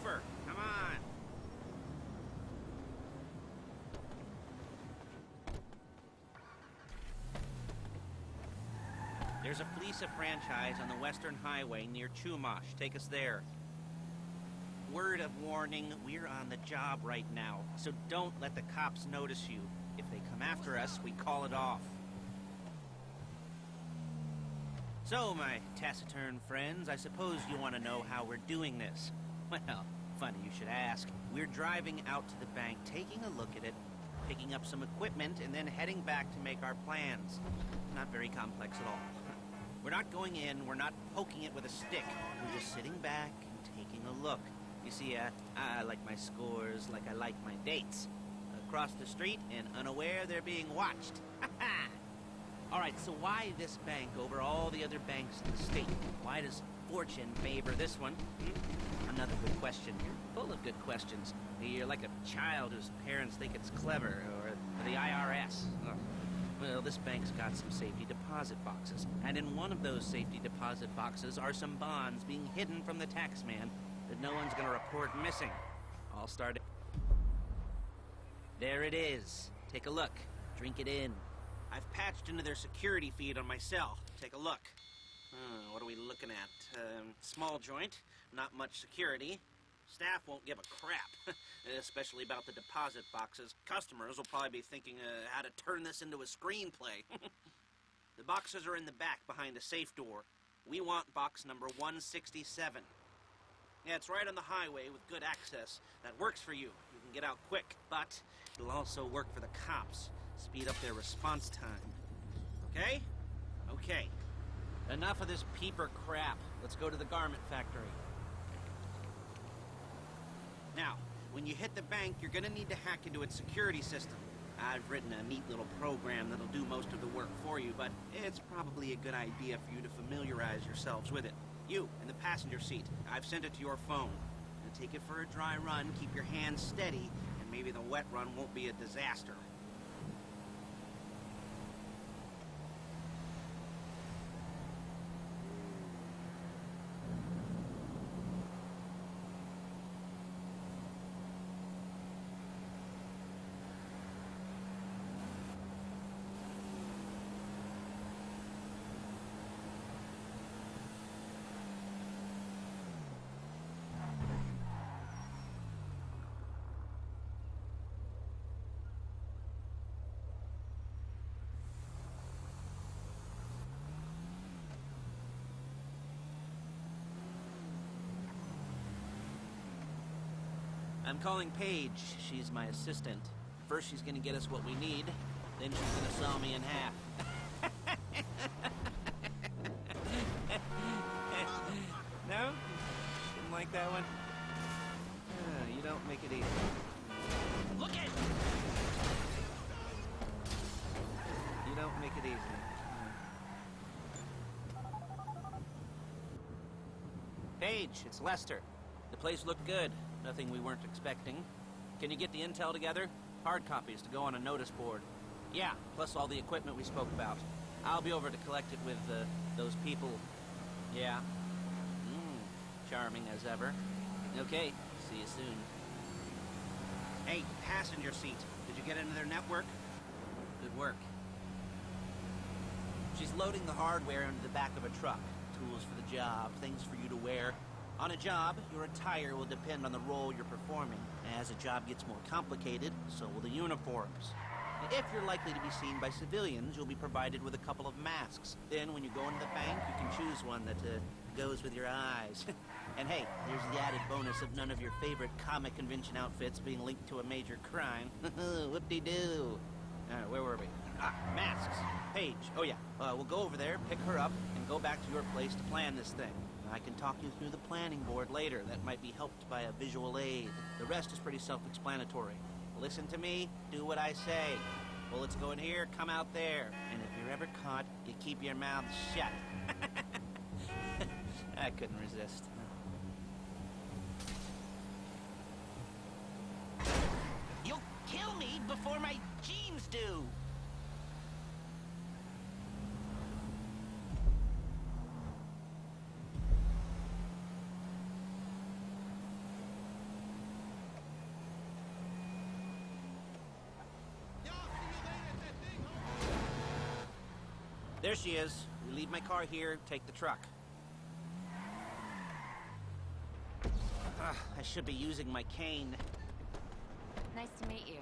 chauffeur. Come on. There's a Fleesa franchise on the Western Highway near Chumash. Take us there. Word of warning, we're on the job right now, so don't let the cops notice you. If they come after us, we call it off. So, my taciturn friends, I suppose you want to know how we're doing this. Well, funny you should ask. We're driving out to the bank, taking a look at it, picking up some equipment, and then heading back to make our plans. Not very complex at all. We're not going in, we're not poking it with a stick. We're just sitting back and taking a look. You see, I like my scores like I like my dates. Across the street and unaware they're being watched. All right, so why this bank over all the other banks in the state? Why does fortune favor this one? Another good question. You're full of good questions. You're like a child whose parents think it's clever, or the IRS. Ugh. Well, this bank's got some safety deposit boxes, and in one of those safety deposit boxes are some bonds being hidden from the tax man that no one's gonna report missing. All started. There it is. Take a look. Drink it in. I've patched into their security feed on my cell. Take a look. What are we looking at? Small joint, not much security. Staff won't give a crap, especially about the deposit boxes. Customers will probably be thinking how to turn this into a screenplay. The boxes are in the back behind a safe door. We want box number 167. Yeah, it's right on the highway with good access. That works for you. You can get out quick, but it'll also work for the cops. Speed up their response time. Okay? Okay. Enough of this peeper crap. Let's go to the garment factory. Now, when you hit the bank, you're gonna need to hack into its security system. I've written a neat little program that'll do most of the work for you, but it's probably a good idea for you to familiarize yourselves with it. You, in the passenger seat, I've sent it to your phone. Now take it for a dry run, keep your hands steady, and maybe the wet run won't be a disaster. I'm calling Paige. She's my assistant. First, she's gonna get us what we need. Then she's gonna saw me in half. No? Didn't like that one? You don't make it easy. Look it! You don't make it easy. Paige, it's Lester. The place looked good. Nothing we weren't expecting. Can you get the intel together? Hard copies to go on a notice board. Yeah, plus all the equipment we spoke about. I'll be over to collect it with, those people. Yeah. Charming as ever. Okay, see you soon. Hey, passenger seat. Did you get into their network? Good work. She's loading the hardware into the back of a truck. Tools for the job, things for you to wear. On a job, your attire will depend on the role you're performing. As a job gets more complicated, so will the uniforms. If you're likely to be seen by civilians, you'll be provided with a couple of masks. Then, when you go into the bank, you can choose one that goes with your eyes. And hey, there's the added bonus of none of your favorite comic convention outfits being linked to a major crime. Whoop-de-doo. Where were we? Masks. Paige. Oh, yeah. We'll go over there, pick her up, and go back to your place to plan this thing. I can talk you through the planning board later. That might be helped by a visual aid. The rest is pretty self-explanatory. Listen to me, do what I say. Bullets go in here, come out there. And if you're ever caught, you keep your mouth shut. I couldn't resist. You'll kill me before my jeans do! There she is. We leave my car here, take the truck. I should be using my cane. Nice to meet you.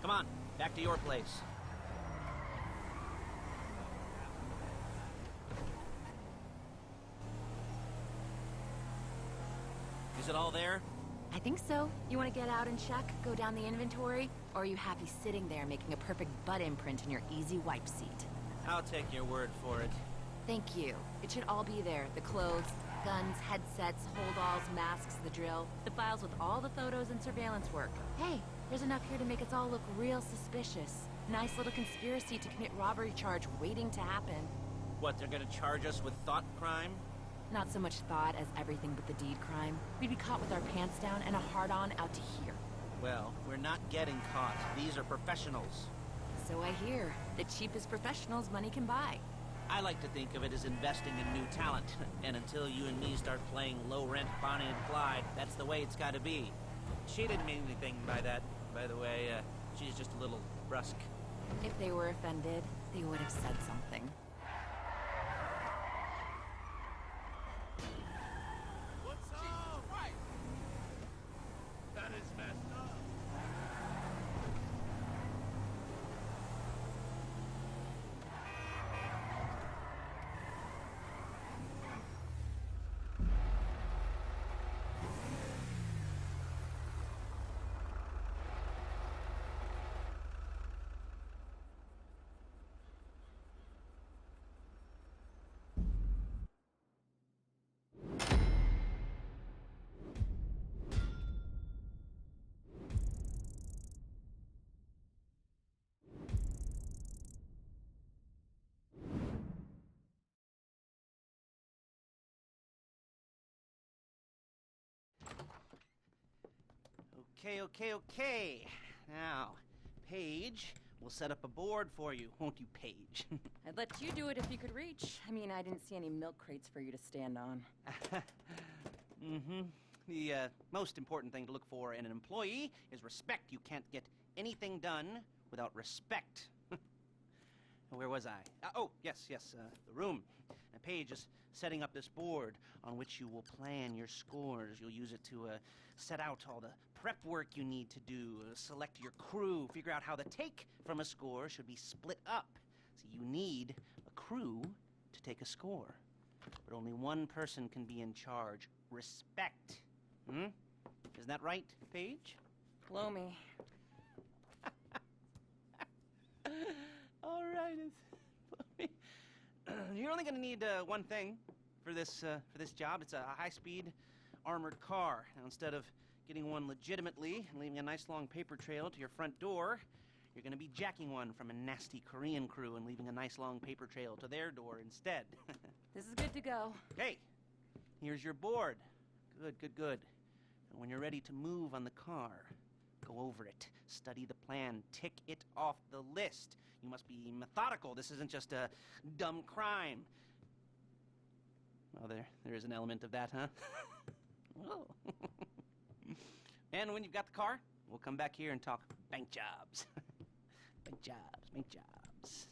Come on, back to your place. Is it all there? I think so. You want to get out and check, go down the inventory? Or are you happy sitting there making a perfect butt imprint in your easy wipe seat? I'll take your word for it. Thank you. It should all be there. The clothes, guns, headsets, holdalls, masks, the drill. The files with all the photos and surveillance work. Hey, there's enough here to make us all look real suspicious. Nice little conspiracy to commit robbery charge waiting to happen. What, they're gonna charge us with thought crime? Not so much thought as everything but the deed crime. We'd be caught with our pants down and a hard-on out to here. Well, we're not getting caught. These are professionals. So I hear. The cheapest professionals money can buy. I like to think of it as investing in new talent. And until you and me start playing low-rent Bonnie and Clyde, that's the way it's gotta be. She didn't mean anything by that, by the way. She's just a little brusque. If they were offended, they would have said something. What's up? Right. That is messed up. Okay. Now, Paige, we'll set up a board for you, won't you, Paige? I'd let you do it if you could reach. I mean, I didn't see any milk crates for you to stand on. Mm-hmm. The most important thing to look for in an employee is respect. You can't get anything done without respect. Where was I? Yes, the room. Paige is setting up this board on which you will plan your scores. You'll use it to set out all the prep work you need to do, select your crew, figure out how the take from a score should be split up. So you need a crew to take a score. But only one person can be in charge. Respect. Isn't that right, Paige? Blow me. All right. You're only going to need one thing for this job. It's a high-speed armored car. Now, instead of getting one legitimately and leaving a nice long paper trail to your front door, you're going to be jacking one from a nasty Korean crew and leaving a nice long paper trail to their door instead. This is good to go. Okay, here's your board. Good. And when you're ready to move on the car, go over it, study the plan, tick it off the list. You must be methodical. This isn't just a dumb crime. Well, there is an element of that, huh? Whoa. And when you've got the car, we'll come back here and talk bank jobs. Bank jobs.